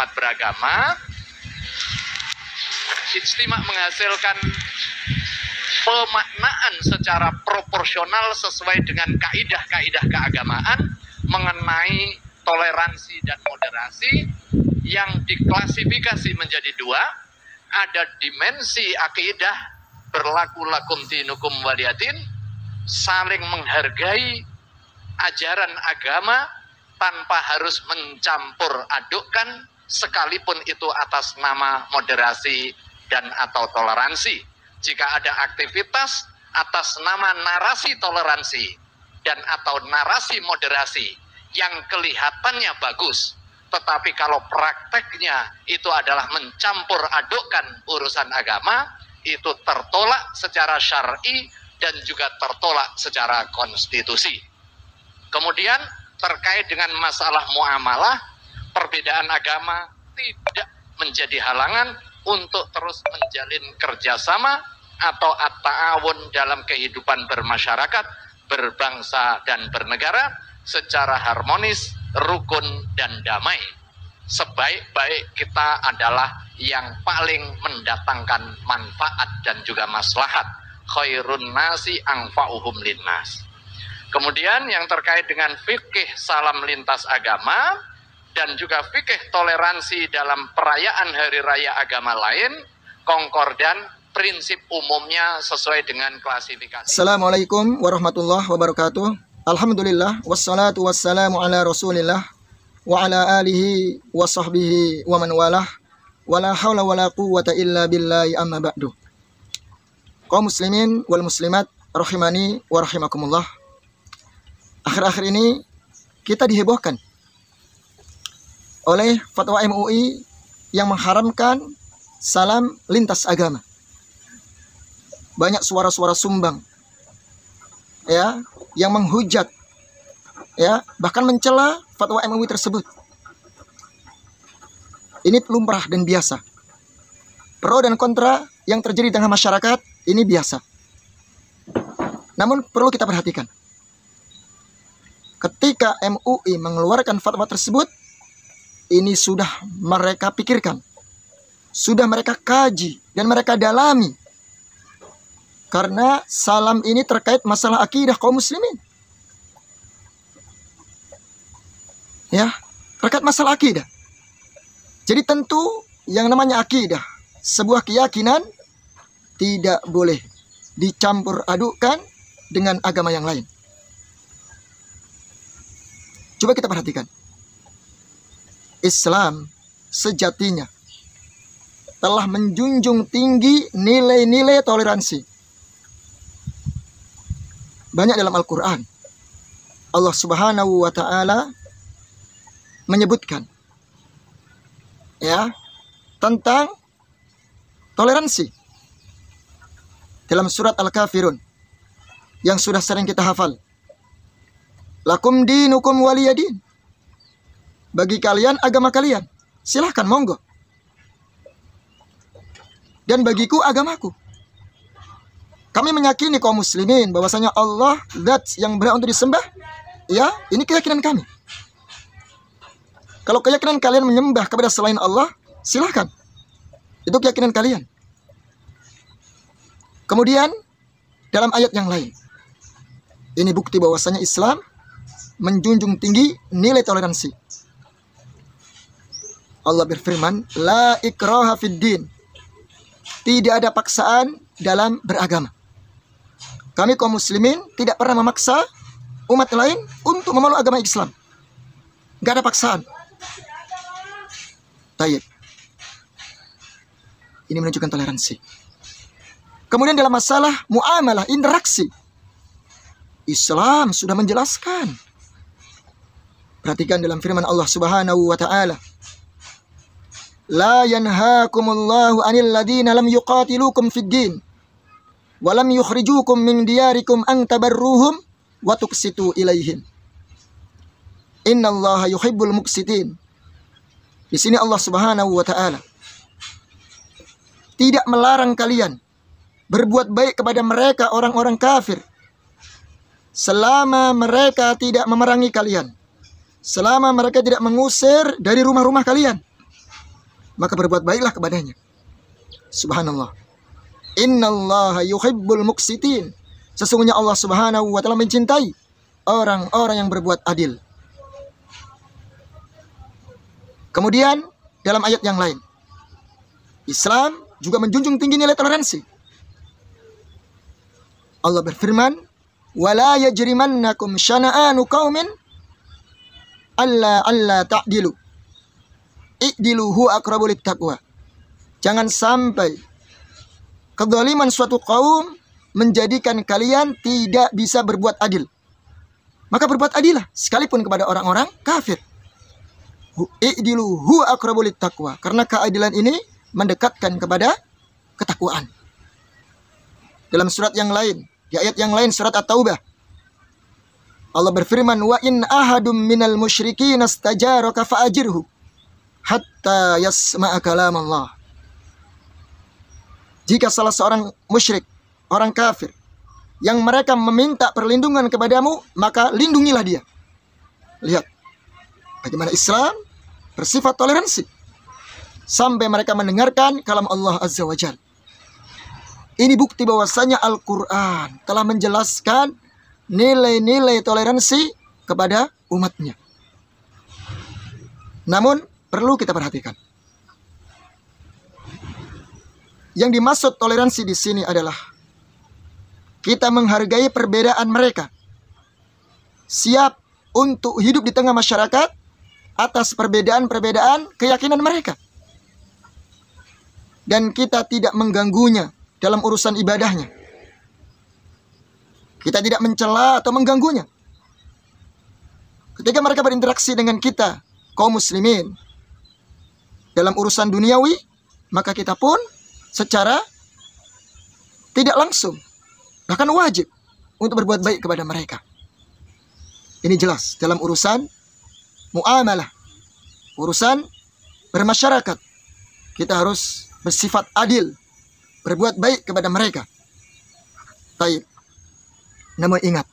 umat beragama, ijtima menghasilkan pemaknaan secara proporsional sesuai dengan kaidah-kaidah keagamaan mengenai toleransi dan moderasi yang diklasifikasi menjadi dua. Ada dimensi akidah, berlaku lakum dinukum waliyatin, saling menghargai ajaran agama tanpa harus mencampur adukkan, sekalipun itu atas nama moderasi dan atau toleransi. Jika ada aktivitas atas nama narasi toleransi dan atau narasi moderasi yang kelihatannya bagus, tetapi kalau prakteknya itu adalah mencampur adukkan urusan agama, itu tertolak secara syar'i dan juga tertolak secara konstitusi. Kemudian terkait dengan masalah muamalah, perbedaan agama tidak menjadi halangan untuk terus menjalin kerjasama atau at-ta'awun dalam kehidupan bermasyarakat, berbangsa dan bernegara secara harmonis, rukun dan damai. Sebaik-baik kita adalah yang paling mendatangkan manfaat dan juga maslahat. Khairun nasi anfa'uhum linnas. Kemudian yang terkait dengan fikih salam lintas agama dan juga fikih toleransi dalam perayaan hari raya agama lain, konkordan prinsip umumnya sesuai dengan klasifikasi. Assalamualaikum warahmatullahi wabarakatuh. Alhamdulillah wassalatu wassalamu ala Rasulillah wa ala alihi wa sahbihi wa man walah wala haula wala quwwata illa billahi amma ba'du. Kaum muslimin wal muslimat rahimani wa rahimakumullah. Akhir-akhir ini kita dihebohkan oleh fatwa MUI yang mengharamkan salam lintas agama. Banyak suara-suara sumbang ya yang menghujat ya, bahkan mencela fatwa MUI tersebut. Ini lumrah dan biasa. Pro dan kontra yang terjadi di tengah masyarakat ini biasa. Namun perlu kita perhatikan, ketika MUI mengeluarkan fatwa tersebut, ini sudah mereka pikirkan, sudah mereka kaji dan mereka dalami. Karena salam ini terkait masalah akidah kaum muslimin. Ya, terkait masalah akidah. Jadi tentu yang namanya akidah, sebuah keyakinan, tidak boleh dicampur adukkan dengan agama yang lain. Coba kita perhatikan. Islam sejatinya telah menjunjung tinggi nilai-nilai toleransi. Banyak dalam Al-Quran Allah Subhanahu wa ta'ala menyebutkan ya tentang toleransi dalam surat Al-Kafirun yang sudah sering kita hafal. Lakum dinukum waliyadin. Bagi kalian agama kalian, silahkan monggo. Dan bagiku agamaku. Kami meyakini kaum muslimin bahwasanya Allah zat yang berhak untuk disembah. Ya, ini keyakinan kami. Kalau keyakinan kalian menyembah kepada selain Allah, silahkan. Itu keyakinan kalian. Kemudian dalam ayat yang lain, ini bukti bahwasanya Islam menjunjung tinggi nilai toleransi. Allah berfirman, la ikraha fid din. Tidak ada paksaan dalam beragama. Kami kaum muslimin tidak pernah memaksa umat lain untuk memeluk agama Islam. Gak ada paksaan. Tayyib. Ini menunjukkan toleransi. Kemudian dalam masalah muamalah, interaksi, Islam sudah menjelaskan. Perhatikan dalam firman Allah Subhanahu wa ta'ala. La yanhaakumullahu 'anil ladzina lam yuqatilukum fid din wa lam yukhrijukum min diyarikum an tabarruhum wa tuqsitu ilaihim. Innallaha yuhibbul muqsitin. Di sini Allah Subhanahu wa ta'ala tidak melarang kalian berbuat baik kepada mereka orang-orang kafir selama mereka tidak memerangi kalian, selama mereka tidak mengusir dari rumah-rumah kalian. maka berbuat baiklah kepadanya. Subhanallah. Innallaha yuhibbul muqsitin. Sesungguhnya Allah Subhanahu wa taala mencintai orang-orang yang berbuat adil. Kemudian dalam ayat yang lain, Islam juga menjunjung tinggi nilai toleransi. Allah berfirman, "Wala yajrimannakum syana'anu qaumin alla ta'dilu. I'dilu huwa aqrabu littaqwa." Jangan sampai kezaliman suatu kaum menjadikan kalian tidak bisa berbuat adil. Maka berbuat adillah sekalipun kepada orang-orang kafir. I'dilu huwa aqrabu littaqwa. Karena keadilan ini mendekatkan kepada ketakwaan. Dalam surat yang lain, di ayat yang lain surat At-Taubah, Allah berfirman, "Wa in ahadum minal musyrikin astajaraka fa'ajirhu hatta yasma'a kalam Allah." Jika salah seorang musyrik, orang kafir, yang mereka meminta perlindungan kepadamu, maka lindungilah dia. Lihat bagaimana Islam bersifat toleransi sampai mereka mendengarkan kalam Allah Azza wa Jalla. Ini bukti bahwasanya Al-Quran telah menjelaskan nilai-nilai toleransi kepada umatnya. Namun perlu kita perhatikan, yang dimaksud toleransi di sini adalah kita menghargai perbedaan mereka, siap untuk hidup di tengah masyarakat atas perbedaan-perbedaan keyakinan mereka, dan kita tidak mengganggunya dalam urusan ibadahnya. Kita tidak mencela atau mengganggunya. Ketika mereka berinteraksi dengan kita, kaum muslimin, dalam urusan duniawi, maka kita pun secara tidak langsung, bahkan wajib untuk berbuat baik kepada mereka. Ini jelas dalam urusan muamalah, urusan bermasyarakat. Kita harus bersifat adil, berbuat baik kepada mereka. Baik. Namun ingat,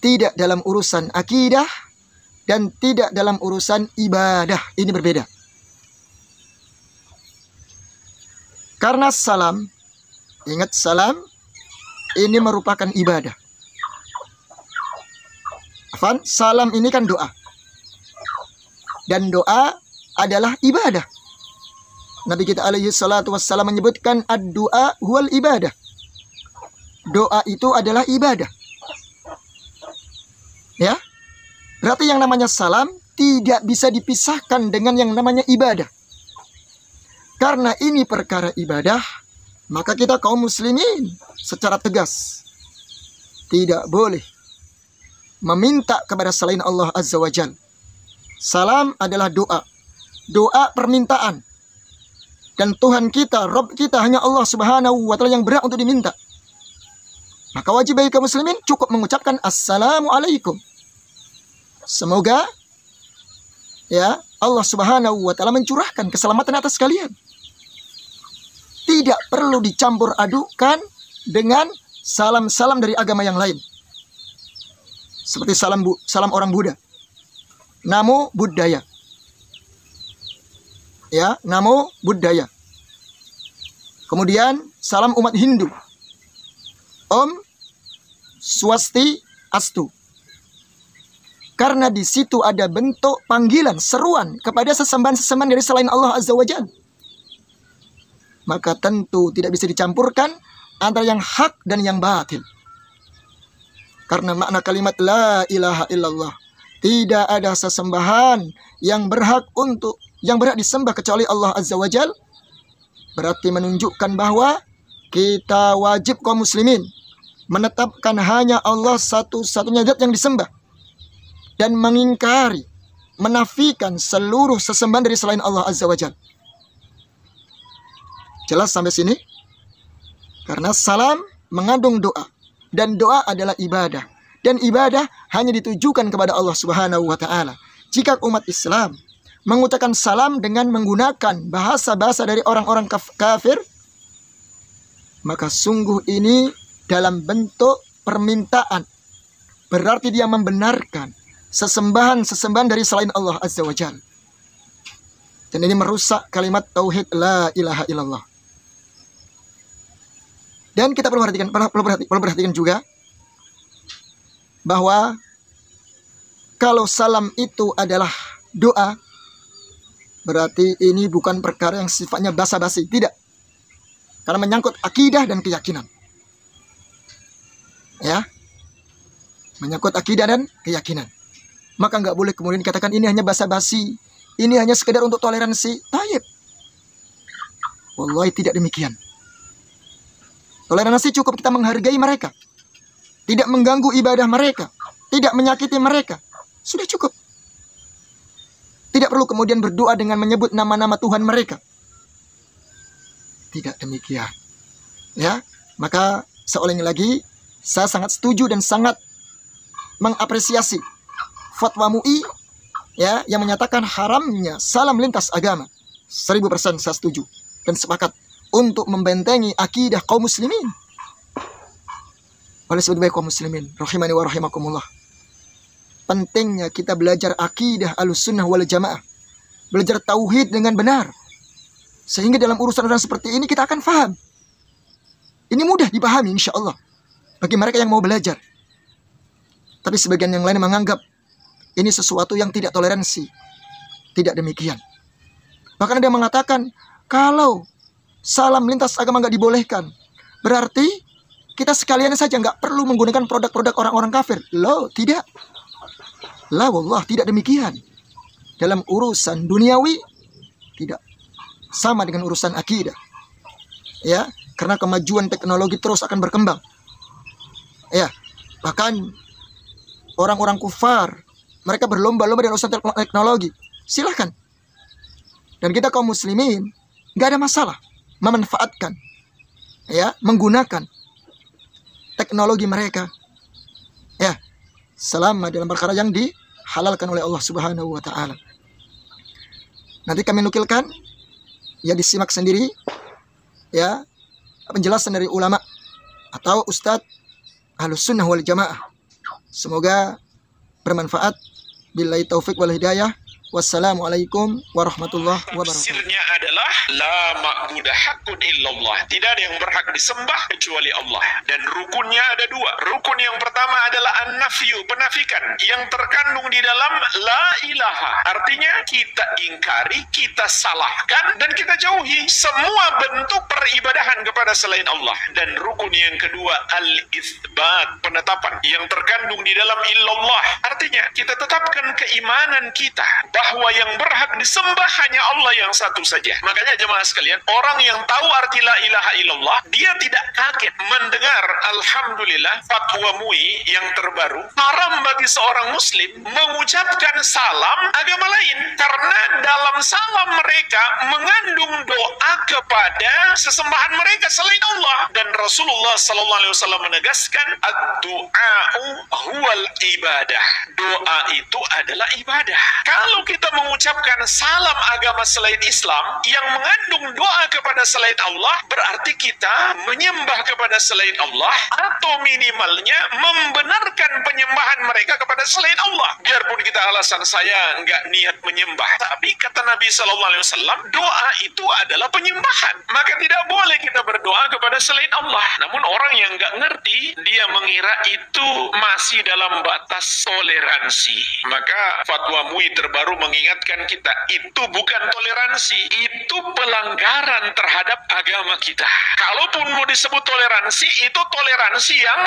tidak dalam urusan akidah dan tidak dalam urusan ibadah. Ini berbeda. Karena salam, ingat salam ini merupakan ibadah. Salam ini kan doa. Dan doa adalah ibadah. Nabi kita alaihi salatu wassalam menyebutkan ad-du'a huwal ibadah. Doa itu adalah ibadah. Ya. Berarti yang namanya salam tidak bisa dipisahkan dengan yang namanya ibadah. Karena ini perkara ibadah, maka kita kaum muslimin secara tegas tidak boleh meminta kepada selain Allah Azza wa Jalla. Salam adalah doa. Doa permintaan. Dan Tuhan kita, Rabb kita hanya Allah Subhanahu wa taala yang berhak untuk diminta. Maka wajib bagi kaum muslimin cukup mengucapkan Assalamualaikum. Semoga ya Allah Subhanahu wa taala mencurahkan keselamatan atas kalian. Tidak perlu dicampur adukan dengan salam-salam dari agama yang lain. Seperti salam orang Buddha. Namo Buddhaya. Ya, Namo Buddhaya. Kemudian salam umat Hindu. Om Swasti Astu. Karena di situ ada bentuk panggilan, seruan kepada sesembahan-sesembahan dari selain Allah Azza wa Jalla. Maka tentu tidak bisa dicampurkan antara yang hak dan yang batil. Karena makna kalimat la ilaha illallah, tidak ada sesembahan yang berhak disembah kecuali Allah Azza wa Jalla, berarti menunjukkan bahwa kita wajib kaum muslimin menetapkan hanya Allah satu-satunya zat yang disembah dan mengingkari, menafikan seluruh sesembahan dari selain Allah Azza wa Jalla. Jelas sampai sini? Karena salam mengandung doa, dan doa adalah ibadah, dan ibadah hanya ditujukan kepada Allah Subhanahu wa taala. Jika umat Islam mengucapkan salam dengan menggunakan bahasa-bahasa dari orang-orang kafir, maka sungguh ini dalam bentuk permintaan. Berarti dia membenarkan sesembahan-sesembahan dari selain Allah Azza wa Jalla. Dan ini merusak kalimat tauhid la ilaha illallah. Dan kita perlu perhatikan juga bahwa kalau salam itu adalah doa, berarti ini bukan perkara yang sifatnya basa-basi, tidak. Karena menyangkut akidah dan keyakinan. Ya, menyangkut akidah dan keyakinan. Maka nggak boleh kemudian dikatakan ini hanya basa-basi, ini hanya sekedar untuk toleransi. Taib. Wallahi tidak demikian. Toleransi cukup kita menghargai mereka, tidak mengganggu ibadah mereka, tidak menyakiti mereka. Sudah cukup. Tidak perlu kemudian berdoa dengan menyebut nama-nama Tuhan mereka. Tidak demikian. Ya, maka seulangi lagi, saya sangat setuju dan sangat mengapresiasi fatwa MUI ya yang menyatakan haramnya salam lintas agama. 1000% saya setuju dan sepakat untuk membentengi akidah kaum muslimin. Oleh sebab itu kaum muslimin, rahimani wa rahimakumullah. Pentingnya kita belajar akidah Ahlussunnah wal Jamaah. Belajar tauhid dengan benar. Sehingga dalam urusan-urusan seperti ini kita akan paham. Ini mudah dipahami insya Allah bagi mereka yang mau belajar. Tapi sebagian yang lain menganggap ini sesuatu yang tidak toleransi. Tidak demikian. Bahkan ada yang mengatakan kalau salam lintas agama nggak dibolehkan, berarti kita sekalian saja nggak perlu menggunakan produk-produk orang-orang kafir. Loh, tidak. La wallah, tidak demikian. Dalam urusan duniawi tidak sama dengan urusan akidah. Ya, karena kemajuan teknologi terus akan berkembang. Ya, bahkan orang-orang kufar mereka berlomba-lomba dengan urusan teknologi. Silahkan. Dan kita kaum muslimin nggak ada masalah memanfaatkan, ya, menggunakan teknologi mereka. Ya, selama dalam perkara yang dihalalkan oleh Allah Subhanahu wa taala. Nanti kami nukilkan, ya disimak sendiri, ya, penjelasan dari ulama atau ustadz Ahlussunnah wal Jamaah. Semoga bermanfaat. Billahi taufik wal hidayah. Wassalamualaikum warahmatullahi wabarakatuh. Tafsirnya adalah la ma'budu haqqun illallah. Tidak ada yang berhak disembah kecuali Allah. Dan rukunnya ada dua. Rukun yang pertama adalah an-nafyu, penafikan, yang terkandung di dalam la ilaha. Artinya kita ingkari, kita salahkan, dan kita jauhi semua bentuk peribadahan kepada selain Allah. Dan rukun yang kedua al-itsbat, penetapan, yang terkandung di dalam illallah. Artinya kita tetapkan keimanan kita bahwa yang berhak disembah hanya Allah yang satu saja. Makanya jemaah sekalian, orang yang tahu arti la ilaha illallah, dia tidak kaget mendengar alhamdulillah fatwa MUI yang terbaru, haram bagi seorang muslim mengucapkan salam agama lain, karena dalam salam mereka mengandung doa kepada sesembahan mereka selain Allah. Dan Rasulullah SAW menegaskan ad-du'a'u huwal ibadah. Doa itu adalah ibadah. Kalau kita mengucapkan salam agama selain Islam yang mengandung doa kepada selain Allah, berarti kita menyembah kepada selain Allah, atau minimalnya membenarkan penyembahan mereka kepada selain Allah. Biarpun kita alasan saya nggak niat menyembah, tapi kata Nabi SAW, doa itu adalah penyembahan. Maka tidak boleh kita berdoa kepada selain Allah. Namun orang yang nggak ngerti, dia mengira itu masih dalam batas toleransi. Maka fatwa MUI terbaru mengingatkan kita, itu bukan toleransi, itu pelanggaran terhadap agama kita. Kalaupun mau disebut toleransi, itu toleransi yang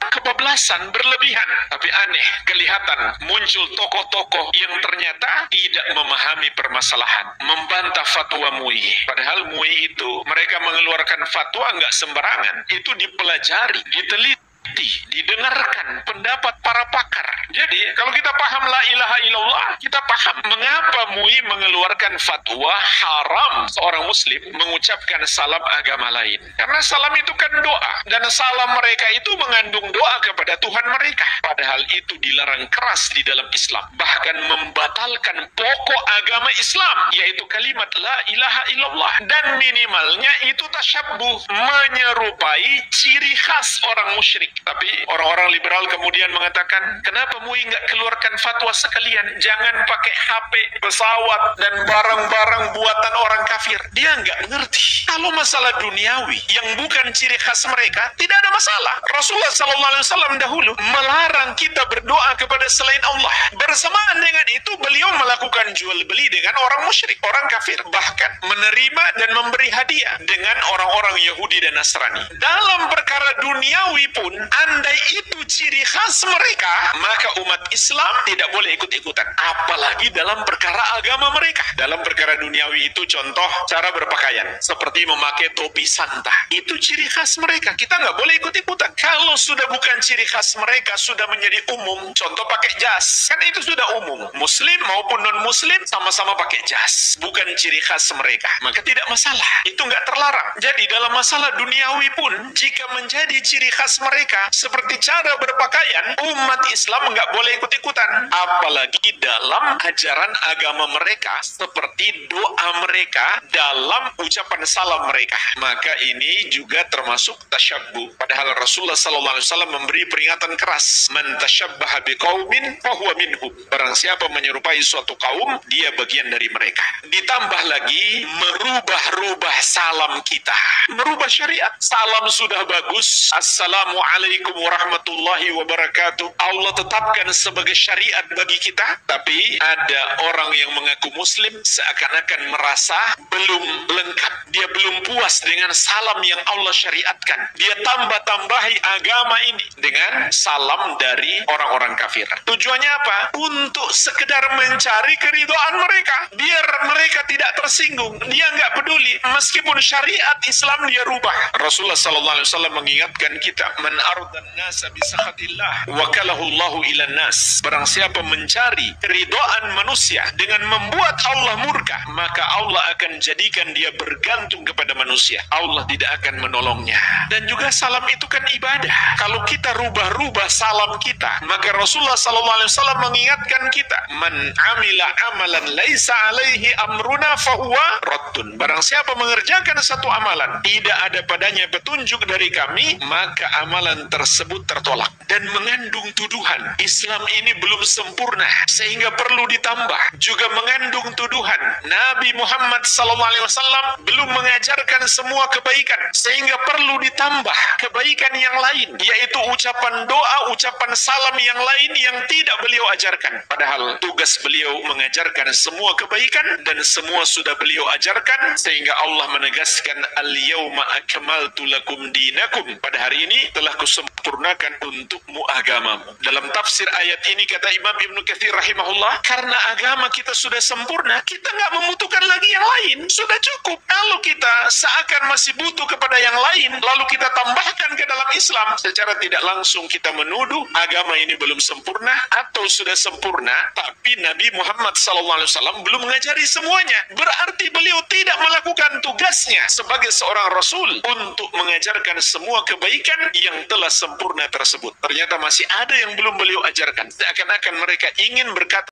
kebablasan, berlebihan. Tapi aneh, kelihatan muncul tokoh-tokoh yang ternyata tidak memahami permasalahan, membantah fatwa MUI. Padahal MUI itu, mereka mengeluarkan fatwa nggak sembarangan, itu dipelajari, diteliti, didengarkan pendapat para pakar. Jadi kalau kita paham la ilaha illallah, kita paham mengapa MUI mengeluarkan fatwa haram seorang muslim mengucapkan salam agama lain. Karena salam itu kan doa, dan salam mereka itu mengandung doa kepada Tuhan mereka. Padahal itu dilarang keras di dalam Islam, bahkan membatalkan pokok agama Islam, yaitu kalimat la ilaha illallah. Dan minimalnya itu tasyabbuh, menyerupai ciri khas orang musyrik. Tapi orang-orang liberal kemudian mengatakan, kenapa MUI nggak keluarkan fatwa sekalian? Jangan pakai HP, pesawat, dan barang-barang buatan orang kafir. Dia nggak ngerti. Kalau masalah duniawi yang bukan ciri khas mereka, tidak ada masalah. Rasulullah SAW dahulu melarang kita berdoa kepada selain Allah. Bersamaan dengan itu, beliau melakukan jual beli dengan orang musyrik, orang kafir, bahkan menerima dan memberi hadiah dengan orang-orang Yahudi dan Nasrani. Dalam perkara duniawi pun, andai itu ciri khas mereka, maka umat Islam tidak boleh ikut-ikutan. Apalagi dalam perkara agama mereka. Dalam perkara duniawi itu contoh cara berpakaian, seperti memakai topi santa. Itu ciri khas mereka. Kita nggak boleh ikut-ikutan. Kalau sudah bukan ciri khas mereka, sudah menjadi umum, contoh pakai jas, kan itu sudah umum. Muslim maupun non-muslim sama-sama pakai jas. Bukan ciri khas mereka, maka tidak masalah. Itu nggak terlarang. Jadi dalam masalah duniawi pun, jika menjadi ciri khas mereka, seperti cara berpakaian, umat Islam nggak boleh ikut-ikutan. Apalagi dalam ajaran agama mereka, seperti doa mereka dalam ucapan salam mereka. Maka ini juga termasuk tasyabbuh. Padahal Rasulullah SAW memberi peringatan keras, man tasyabbaha biqaumin fahuwa minhum. Barang siapa menyerupai suatu kaum, dia bagian dari mereka. Ditambah lagi, merubah-rubah salam kita, merubah syariat. Salam sudah bagus, assalamualaikum warahmatullahi wabarakatuh, Allah tetapkan sebagai syariat bagi kita. Tapi ada orang yang mengaku muslim seakan-akan merasa belum lengkap. Dia belum puas dengan salam yang Allah syariatkan. Dia tambah-tambahi agama ini dengan salam dari orang-orang kafir. Tujuannya apa? Untuk sekedar mencari keridhaan mereka, biar mereka tidak tersinggung. Dia nggak peduli meskipun syariat Islam dia rubah. Rasulullah SAW mengingatkan kita, man ardan nasa bisakhatillah wakalahu Allahu ilan nas. Barang siapa mencari keridhaan manusia dengan membuat Allah murka, maka Allah akan jadikan dia bergantung kepada manusia. Allah tidak akan menolongnya. Dan juga salam itu kan ibadah. Kalau kita rubah-rubah salam kita, maka Rasulullah SAW mengingatkan kita, man amila amalan laisa alaihi amruna fahuwa raddun. Barang siapa mengerjakan satu amalan, tidak ada padanya petunjuk dari kami, maka amalan tersebut tertolak. Dan mengandung tuduhan, Islam ini belum sempurna, sehingga perlu ditambah. Juga mengandung tuduhan, Nabi Muhammad SAW belum mengajarkan semua kebaikan, sehingga perlu ditambah kebaikan yang lain, yaitu ucapan doa, ucapan salam yang lain yang tidak beliau ajarkan. Padahal tugas beliau mengajarkan semua kebaikan, dan semua sudah beliau ajarkan, sehingga Allah menegaskan, al-yawma akmaltu lakum dinakum. Pada hari ini telah kusempurnakan untukmu agamamu. Dalam tafsir ayat ini kata Imam Ibnu Katsir rahimahullah, karena agama kita sudah sempurna, kita nggak membutuhkan lagi yang lain. Sudah cukup. Kalau kita seakan masih butuh kepada yang lain, lalu kita tambahkan ke dalam Islam, secara tidak langsung kita menuduh agama ini belum sempurna, atau sudah sempurna, tapi Nabi Muhammad SAW belum mengajari semuanya. Berarti beliau tidak melakukan tugasnya sebagai seorang Rasul untuk mengajarkan semua kebaikan yang telah sempurna tersebut. Ternyata masih ada yang belum beliau ajarkan. Seakan-akan mereka ingin berkata